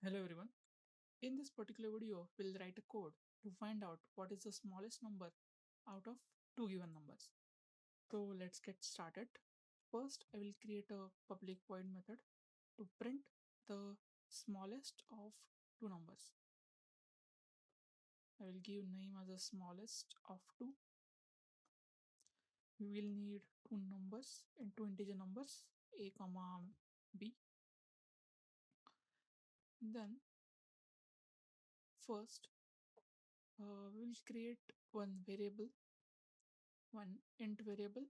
Hello everyone. In this particular video, we'll write a code to find out what is the smallest number out of two given numbers. So let's get started. First, I will create a public void method to print the smallest of two numbers. I will give name as the smallest of two. We will need two numbers and two integer numbers a comma b. Then first, we will create one int variable,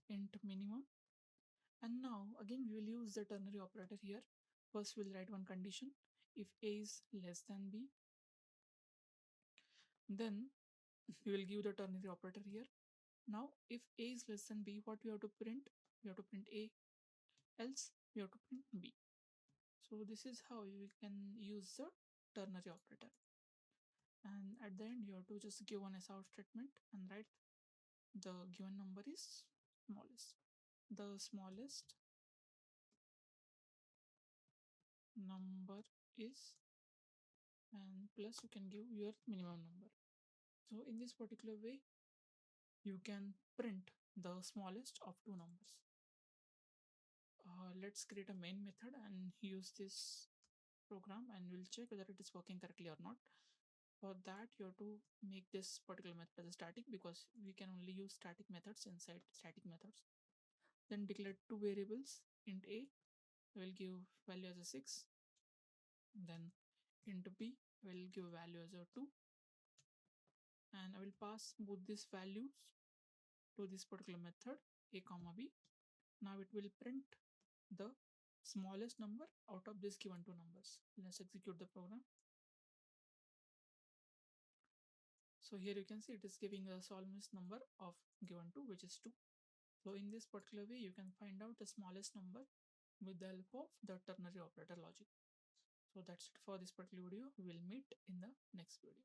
int minimum. And now again we will use the ternary operator here. First we'll write one condition. If a is less than b, then we will give the ternary operator here. Now if a is less than b, what we have to print? We have to print a, else we have to print b. So this is how you can use the ternary operator. And at the end you have to just give one out statement and write the given number is smallest. The smallest number is, and plus you can give your minimum number. So in this particular way, you can print the smallest of two numbers. Let's create a main method and use this program, and we'll check whether it is working correctly or not. For that, you have to make this particular method as a static, because we can only use static methods inside static methods. Then declare two variables. Int a, I will give value as a 6. Then int b, I will give value as a 2, and I will pass both these values to this particular method a comma b. Now it will print the smallest number out of this given two numbers. Let's execute the program. So here you can see it is giving the smallest number of given two, which is 2. So in this particular way, you can find out the smallest number with the help of the ternary operator logic. So that's it for this particular video. We will meet in the next video.